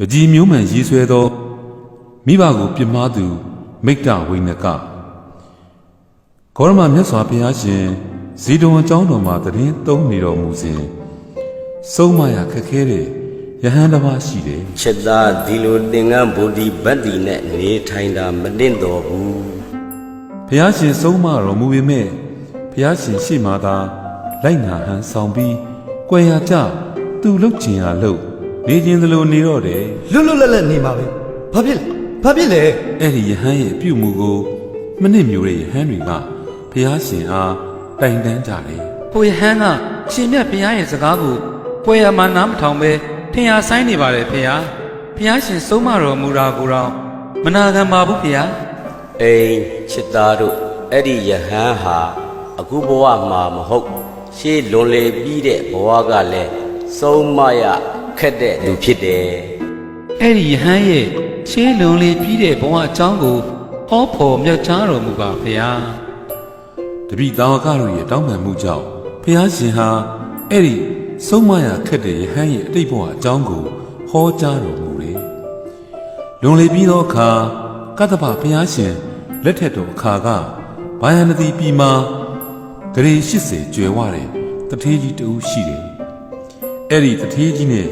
ကြီးမျိုးမှန်ရေးဆွဲသောမိဘကိုပြစ်မှားသူမိတ္တဝိနကဂေါရမမြတ်စွာဘုရားရှင်ဇီဒဝန်ကျောင်းတော်မှာတရင်သုံးနေတော်မူစဉ်ဆုံးမရခက်ခဲတဲ့ယဟန်တစ်ပါးရှိတယ်ချစ်သားဒီလိုသင်္ကန်းဗုဒ္ဓဗတ္တိနဲ့နေထိုင်တာမတင်တော်ဘူးဘုရားရှင်ဆုံးမတော်မူပေမဲ့ဘုရားရှင်ရှေ့မှာသာလိုက်နာဟန်ဆောင်ပြီးကြွယ်ရကြသူ့လုတ်ချင်ရလို့နေခြင်းသလိုနေတော့တယ်လွတ်လွတ်လပ်လပ်နေမှာပဲဘာဖြစ်လဲအဲ့ဒီယဟန်ရဲ့အပြုမှုကိုမနစ်မျိုးတဲ့ယဟန်တွေကဘုရားရှင်အားတိုင်တန်းကြတယ်ဟိုယဟန်ကရှင်မြတ်ဘုရားရဲ့စကားကိုပွဲရမှနားမထောင်ပဲထင်ရဆိုင်နေပါတယ်ဖေဟာဘုရားရှင်ဆုံးမတော်မူတာကိုတော့မနာခံပါဘူးဖေဟာအိမ်ချစ်သားတို့အဲ့ဒီယဟန်ဟာအခုဘဝမှာမဟုတ်ရှေးလွန်လေပြီးတဲ့ဘဝကလည်းဆုံးမရခက်တဲ့လူဖြစ်တယ်အဲ့ဒီယဟန်ရဲ့ရှေးလွန်လေပြီးတဲ့ဘဝအကြောင်းကိုဟောဖို့မြတ်ချတော်မူပါဖေဟာတပည့်သားကတို့ရဲ့တောင်းပန်မှုကြောင့်ဘုရားရှင်ဟာအဲ့ဒီဆုံးမရခက်တဲ့ယဟန်ရဲ့အတိတ်ဘဝအကြောင်းကိုဟောကြားတော်မူတယ်။လွန်လေပြီးသောအခါကတ္တဗဘုရားရှင်လက်ထက်တော်အခါကဘာယနတိပြည်မှာဂရေ80ကျွယ်ဝတဲ့တထေးကြီးတဦးရှိတယ်။အဲ့ဒီတထေးကြီးနဲ့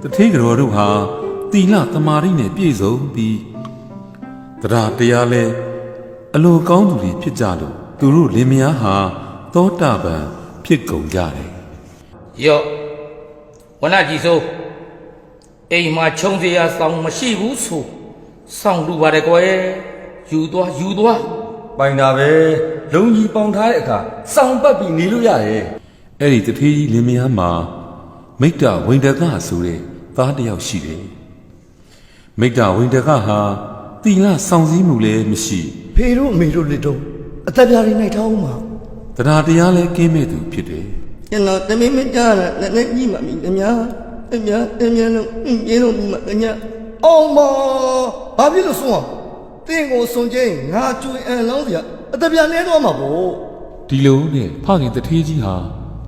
တထေးကတော်တို့ဟာသီလသမာဓိနဲ့ပြည့်စုံပြီးတရားတရားလဲအလိုကောင်းသူတွေဖြစ်ကြလို့သူတို့လင်မယားဟာသောတာပန်ဖြစ်ကုန်ကြတယ်ယော့ဝနကြီးစိုးအိမ်မှာခြုံစရာဆောင်မရှိဘူးဆိုဆောင်လူပါတယ်ကွယ်ယူသွားပိုင်တာပဲလုံကြီးပေါင်ထားတဲ့အခါစောင်းပတ်ပြီးနေလို့ရတယ်အဲ့ဒီတထေးကြီးလင်မယားမှာမိတ္တဝိန္ဒကဆိုတဲ့သားတစ်ယောက်ရှိတယ်မိတ္တဝိန္ဒကဟာသီလဆောင်စည်းမှုလည်းမရှိဖေတို့အမေတို့လက်တော့အသက်ပြားတွေနိုင်ထားအောင်ပါတရားတရားလည်းကင်းမဲ့သူဖြစ်တယ်ကျွန်တော်တမင်မကြားတာနဲ့ကြီးမှမိအများလုံးပြေလို့မိမအညာအောင်မဘာဖြစ်လို့ဆုံးအောင်တင်းကိုစွန်ချင်းငါကျွေးအန်လောင်းစရာအသက်ပြားနေတော့မှာပေါ့ဒီလိုနဲ့ဖခင်တထေးကြီးဟာ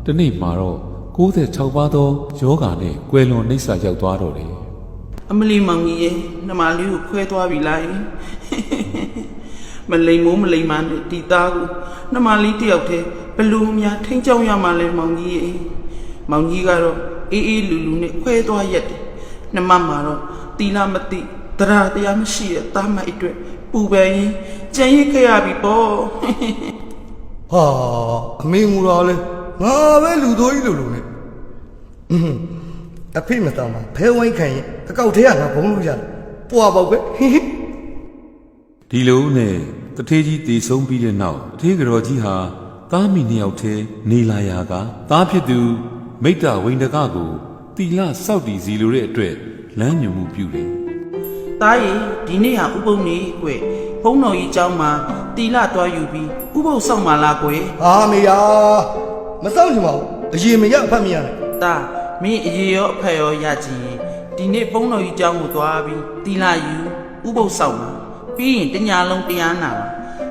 တနေ့မှာတော့96ပါးသောယောဂါနဲ့ကွယ်လွန်နှိစ္စရောက်သွားတော့တယ်အမလီမောင်ကြီးရဲ့နှမလေးကိုခွဲသွားပြီလားမလိမ်မိုးမလိမ်မနဲ့ဒီသားကိုနှမလေးတယောက်တည်းဘလို့များထိန်းချောင်းရမှလဲမောင်ကြီးရဲ့မောင်ကြီးကတော့အေးလူလူနဲ့ခွဲသွားရက်တယ်နှမမှာတော့တီလာမတိတရားမရှိတဲ့သားမအတွက်ပူပန်ရင်ကြံရစ်ခဲ့ရပြီပေါ့ဟာအမေငူတော်လဲငါပဲလူတော်ကြီးလူနဲ့အဖေမတောင်းပါဖဲဝိုင်းခံရင်အကောက်ထဲကငါဘုံလို့ရတယ်ပွာပေါက်ပဲဒီလိုနဲ့တထေးကြီးတည်ဆုံးပြီးတဲ့နောက်တထေးကတော်ကြီးဟာသားမိနှစ်ယောက်တည်းနေလာရာကသားဖြစ်သူမိတ္တဝိန္ဒကကိုတီလစောက်တည်စီလိုတဲ့အတွက်လမ်းညွှန်မှုပြုတယ်။သားရီဒီနေ့ဟာဥပုံနေကွယ်ဘုံတော်ကြီးเจ้าမှာတီလတွားယူပြီးဥပုပ်ဆောင်ပါလားကွယ်။ဟာမေယာမစောင့်ချင်ပါဘူး။အရင်မရအဖတ်မရနဲ့။သားမင်းအရေရောအဖက်ရောရချင်ဒီနေ့ဘုံတော်ကြီးเจ้าကိုတွားပြီးတီလယူဥပုပ်ဆောင်ပါပြီးရင်တညာလုံးတရားနာပါ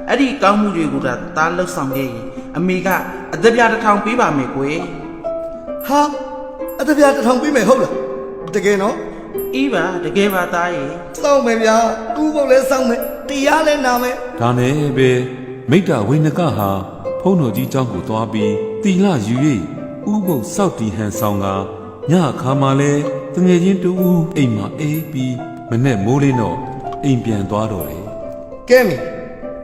အဲ့ဒီကောင်းမှုတွေကိုဒါသားလှုပ်ဆောင်ခဲ့ရင်အမေကအသက်ပြားတစ်ထောင်ပေးပါမယ်ကွယ်ဟာအသက်ပြားတစ်ထောင်ပေးမယ်ဟုတ်လားတကယ်နော်အေးပါတကယ်ပါသားရဲ့စောင့်မယ်ဗျာကူဖို့လဲစောင့်မယ်တရားလဲနာမယ်ဒါနဲ့ပဲမိတ္တဝိနကဟာဖုံးတော်ကြီးเจ้าကိုသွားပြီးတီလယူ၍ဥပုပ်စောက်တီဟန်ဆောင်ကညအခါမှလဲတငယ်ချင်းတူအိမ်မှာအေးပြီးမနဲ့မိုးလေးတော့အိမ်ပြန်သွားတော့တယ်ကဲမင်း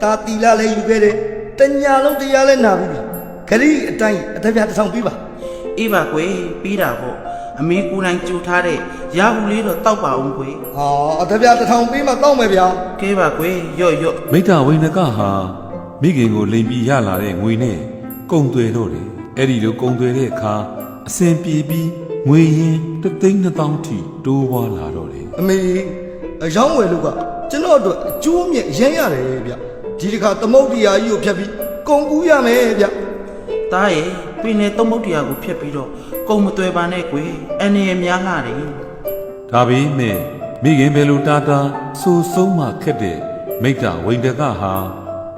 တာတီလာလဲယူခဲ့တယ်တညာလုံးတရားလဲနာပြီခရီးအတိုင်းအသက်ပြတစ်ဆောင်ပြီးပါအေးပါကွယ်ပြီးတာပေါ့အမေကိုယ်တိုင်ကြိုထားတဲ့ရဘူးလေးတော့တောက်ပါအောင်ကွယ်ဟာအသက်ပြတစ်ထောင်ပြီးမှတောက်မယ်ဗျာကဲပါကွယ်ရော့မိတ္တဝိနကဟာမိခင်ကိုလိမ်ပြီးရလာတဲ့ငွေနဲ့ကုံသွယ်တော့တယ်အဲ့ဒီလိုကုံသွယ်တဲ့အခါအစဉ်ပြေပြီးငွေရင်း3,200,000ထိတိုးပွားလာတော့တယ်အမေအယောင်းဝယ်လို့ကကျွန်တော်တို့အကျိုးမြတ်ရမ်းရတယ်ဗျဒီတစ်ခါသမုတ်တရားကြီးကိုဖြတ်ပြီးကုံကူးရမယ်ဗျတားရဲ့ပင်နဲ့သမုတ်တရားကိုဖြတ်ပြီးတော့ကုံမသွဲပါနဲ့ကွယ်အနေရများလာတယ်ဒါပေမဲ့မိခင်ဘယ်လိုတာတာဆိုဆုံးမှခက်တဲ့မိတ္တဝိန္ဒကဟာ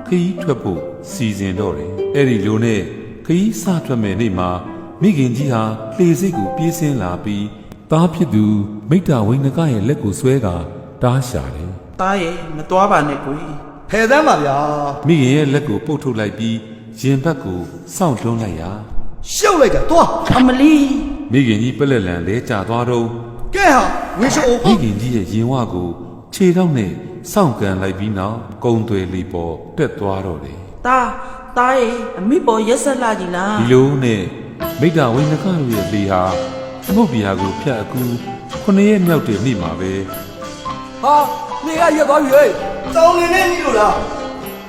ခီးထွက်ဖို့စီစဉ်တော့တယ်အဲ့ဒီလိုနဲ့ခီးစထွက်မဲ့နေ့မှာမိခင်ကြီးဟာလှေစိတ်ကိုပြေးဆင်းလာပြီး သားဖြစ်သူမိတ္တဝိနကရဲ့လက်ကိုဆွဲကာတားရှာတယ် တားရဲ့မသွားပါနဲ့ကွယ် ဖယ်သမ်းပါဗျာ မိခင်ရဲ့လက်ကိုပုတ်ထုတ်လိုက်ပြီးရင်ဘတ်ကိုစောင့်တွန်းလိုက်ရာ ရှုပ်လိုက်တာသွား အမလီ မိခင်ကြီးပလက်လန်လဲကျသွားတော့ ကဲဟာဝင်းရှိုး မိခင်ကြီးရဲ့ရင်ဝကိုခြေထောက်နဲ့စောင့်ကန်လိုက်ပြီးနောက်ကုံသွယ်လီပေါ်တက်သွားတော့တယ် တားရဲ့အမိပေါ်ရက်ဆက်လာကြီးလား ဒီလိုနဲ့မိတ္တဝိနကတို့ရဲ့လေဟာသမုတ်ပြာကိုဖြတ်အကူ9ရက်မြောက်တဲ့နေ့မှာပဲ ဟာနေရရက်သွားပြီဟဲ့ တောင်းနေနေပြီလို့လား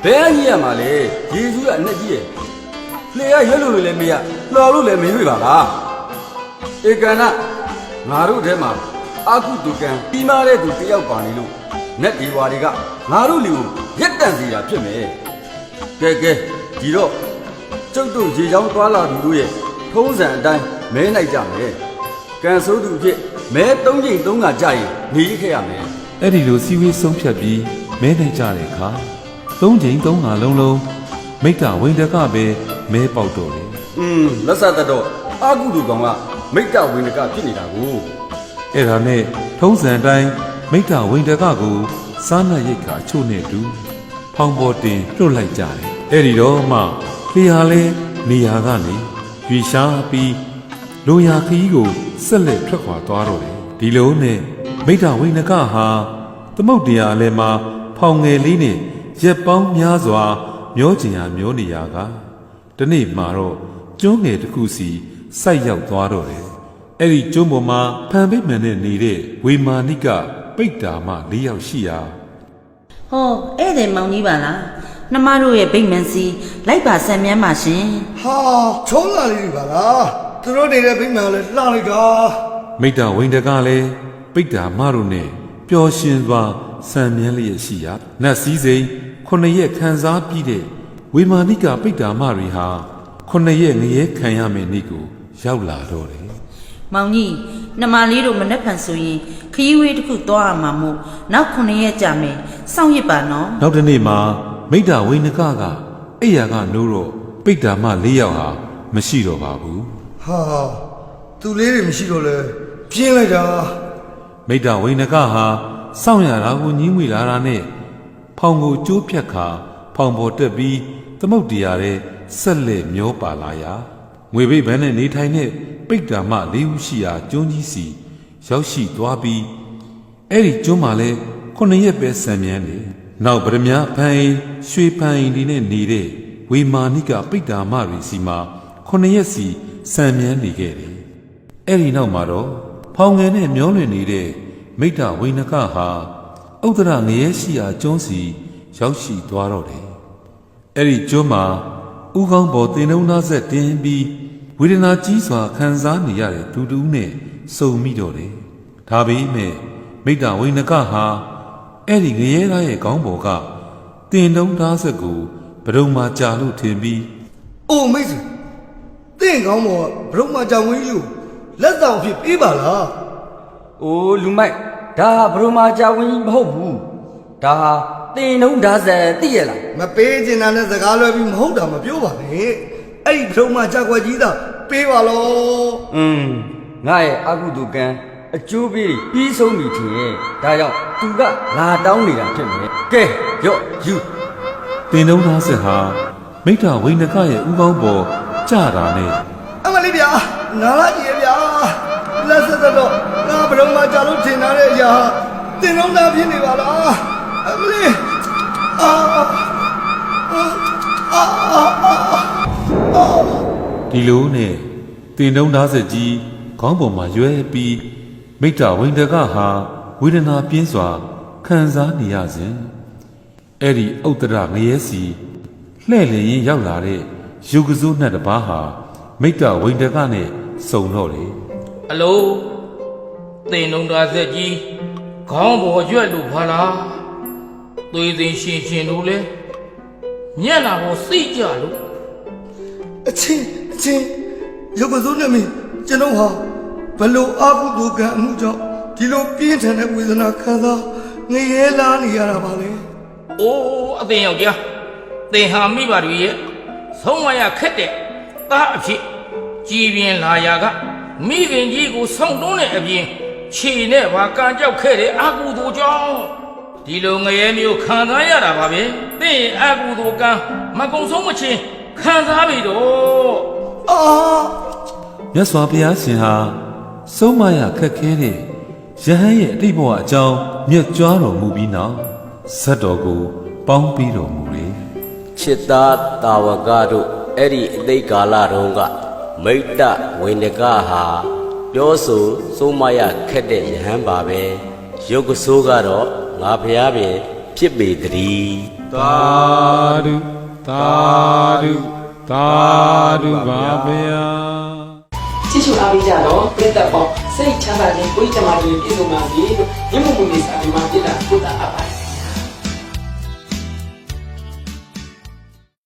ဘယ်ကြီးရမှာလဲယေရှုကအနက်ကြီးရဲ့လေရရွက်လို့လည်းမရလော်လို့လည်းမရွေ့ပါလားဧကနာငါတို့ထဲမှာအာကုတုကံပြီးမားတဲ့သူတယောက်ပါနေလို့နတ်ဒီဝါတွေကငါတို့လူကိုရက်တန့်စီတာဖြစ်မယ်ကဲဒီတော့ကျုပ်တို့ရေချောင်းသွားလာသူတို့ရဲ့ထုံးစံအတိုင်းမဲနိုင်ကြမယ်ကံဆိုးသူဖြစ်မဲ3ချိန်3ခါကြာရင်နေရခဲ့ရမယ် အဲ့ဒီလိုစီဝေးဆုံးဖြတ်ပြီးမဲနိုင်ကြတဲ့အခါ3ချိန်3ခါလုံးလုံးမိတ္တဝိနကပဲမဲပေါက်တော့တယ် လက်ဆက်တော့အာကုတုကောင်ကမိတ္တဝိနကဖြစ်နေတာကို အဲ့ဒါနဲ့ထုံးစံတိုင်းမိတ္တဝိနကကိုစားနပ်ရိတ်ခါချို့နဲ့တူဖောင်ပေါ်တင်လွတ်လိုက်ကြတယ်အဲ့ဒီတော့မှလေဟာလဲနေရာကနေရွေရှားပြီးလိုရာခီးကိုဆက်လက်ထွက်ခွာသွားတော့တယ်ဒီလိုနဲ့မိတ္တဝိနကဟာသမုတ်တရားလည်းမှာဖောင်ငယ်လေးနဲ့ရက်ပေါင်းများစွာမျောကျင်ရမျောနေရကဒီနေ့မှာတော့ကျွန်းငယ်တစ်ခုစီစိုက်ရောက်သွားတော့တယ်အဲ့ဒီကျွန်းပေါ်မှာဖန်ပိတ်မှန်နဲ့နေတဲ့ဝေမာနိကပိတ်တာမှ၄ယောက်ရှိရာ ဟောဧည့်သည်မောင်ကြီးပါလားနှမတို့ရဲ့ဗိမ္မာန်စီလိုက်ပါဆံမြန်းပါရှင် ဟာချုံးလာလေးပါလားသူတို့နေတဲ့ဗိမာန်လည်းလှလိုက်တာ မိတ္တဝိန္ဒကလည်းပိတ္တာမတို့နဲ့ပျော်ရွှင်စွာဆံမြန်းလျက်ရှိရာနတ်စည်းစိမ်9ရက်ခံစားပြီးတဲ့ဝေမာနိကပိတ္တာမတွေဟာ9ရက်ငရဲခံရမယ့်နေ့ကိုရောက်လာတော့တယ် မောင်ကြီးနှမလေးတို့မနှက်ဖန်ဆိုရင်ခရီးဝေးတစ်ခုသွားရမှာမို့နောက်9ရက်ကြာမယ်စောင့်ရစ်ပါနော် နောက်တစ်နေ့မှာမိတ္တဝိနကအိယာကနိုးတော့ပိတ္တာမ၄ယောက်ဟာမရှိတော့ပါဘူး ဟာသူလေးတွေမရှိတော့လဲပြင်းလိုက်တာ မိတ္တဝိနကဟာစောင့်ရတာကိုညှင်းငွေလာတာနဲ့ဖောင်ကိုကျိုးဖြတ်ခါဖောင်ပေါ်တက်ပြီးသမုတ်တရားတဲ့ဆက်လက်မျောပါလာရာငွေပိတ်ဗန်းနဲ့နေထိုင်တဲ့ပိတ္တာမ၄ဦးရှိရာကျွန်းကြီးစီရောက်ရှိသွားပြီးအဲ့ဒီကျွန်းမှာလဲ9ရက်ပဲဆံမြန်းတယ်နောက်ဗရမ ्या ဖန်ရင်ရွှေဖန်ရင်ဒီနဲ့နေတဲ့ဝေမာနိကပိတ္တာမတွေစီမှာ9ရက်စီဆံမြန်းနေခဲ့တယ်အဲ့ဒီနောက်မှာတော့ဖောင်ငယ်နဲ့မျောလွင်နေတဲ့မိတ္တဝိနကဟာဥဒ္ဒရငရဲရှိရာကျွန်းစီရောက်ရှိသွားတော့တယ်အဲ့ဒီကျွန်းမှာဥကောင်းပေါ်တင်နှုံးသားဆက်တင်းပြီးဝေဒနာကြီးစွာခံစားနေရတဲ့တူတူနဲ့စုံမိတော့တယ်ဒါပေမဲ့မိတ္တဝိနကဟာအဲ့ဒီငရဲသားရဲ့ခေါင်းပေါ်ကတင်နှုံးသားဆက်ကိုဘဒုံမှာကြာလို့ထင်ပြီး အိုမိတ်ဆွေတင့်ကောင်းမောဘရုံမကြောင်ဝင်းကြီးကိုလက်ဆောင်ဖြစ်ပေးပါလား ။အိုးလူမိုက်ဒါဟာဘရိုမာကြာဝင်ကြီးမဟုတ်ဘူး။ဒါဟာတင်နှုံးဓာတ်ဆက်သိရလား မပေးချင်တာနဲ့စကားလွှဲပြီးမဟုတ်တာမပြောပါနဲ့အဲ့ဒီဘရုံမကြောက်ွက်ကြီးသာပေးပါလို့ ငါရဲ့အကုသိုလ်ကံအကျိုးပေးပြီးဆုံးပြီထင်ရဲ့။ဒါကြောင့်သူကလာတောင်းနေတာဖြစ်မယ်။ကဲရော့ယူ တင်နှုံးသားဆက်ဟာမိတ္တဝိနကရဲ့ဥကောင်းပေါ်ကြတာနဲ့ အမလေးဗျာနားလာကြည့်ဗျာလက်ဆက်တော့ငါဘရုံမကြောက်လို့ထင်ထားတဲ့အရာတင်လုံးသားဖြစ်နေပါလားအမလေးအာ ဒီလိုနဲ့တင်နှုံးသားဆက်ကြီးခေါင်းပေါ်မှာရွဲပြီးမိတ္တဝိန္ဒကဟာဝေဒနာပြင်းစွာခံစားနေရစဉ်အဲ့ဒီဥတ္တရငရဲစီလှဲ့လည်ရင်ရောက်လာတဲ့ယုဂဇုနှက်တစ်ပါးဟာမိတ္တဝိန္ဒကနဲ့စုံတော့တယ် အလိုတင်လုံးသားဆက်ကြီးခေါင်းပေါ်ရွက်လို့ဘာလားသွေးသိရှင်ရှင်တို့လေညက်လာပေါ်စိတ်ကြလို့ အချင်းရုပ်ကစိုးနဲ့မင်းကျွန်တော်ဟာဘလို့အာဟုတုကံအမှုကြောင့်ဒီလိုပြင်းထန်တဲ့ဝေဒနာခံစားငရဲလာနေရတာပါလေ အိုးအသင်ယောက်ျားသင်ဟာမိဘတွေရဲ့ဆုံးမရခက်တဲ့သားအဖြစ်ကြည်ပြင်းလာရာက မိခင်ကြီးကိုဆောင်တွန်းတဲ့အပြင်ခြေနဲ့ပါကန်ကြောက်ခဲ့တဲ့အကူသူကြောင့်ဒီလိုငရဲမျိုးခံစားရတာပါပဲသင်အကူသူကံမကုံဆုံးမချင်းခံစားပြီတော့ အာ မြတ်စွာဘုရားရှင်ဟာဆုံးမရခက်ခဲတဲ့ယဟန်ရဲ့အတိတ်ဘဝအကြောင်းမြတ်ကြွားတော်မူပြီးနောက်ဇတ်တော်ကိုပေါင်းပြီးတော်မူတယ် ချစ်သားတာဝကတို့အဲ့ဒီအသိကာလတုန်းကမိတ္တဝိနကဟာပြောဆိုဆုံးမရခက်တဲ့ယဟန်ပါပဲရုပ်ကဆိုးကတော့ငါဖျားပင်ဖြစ်ပေတည်း သာဓုသာဓုသာဓုပါဗျာ ကြည့်ရှုအားပေးကြတော့ပြတ်သက်ပေါင်းစိတ်ချမ်းသာခြင်းကိုယ်ကြမှာတွေပြည့်စုံပါစေလို့မြတ်မှုမူနေစာဒီမှာပြတာပို့တာအပ်ပါတယ်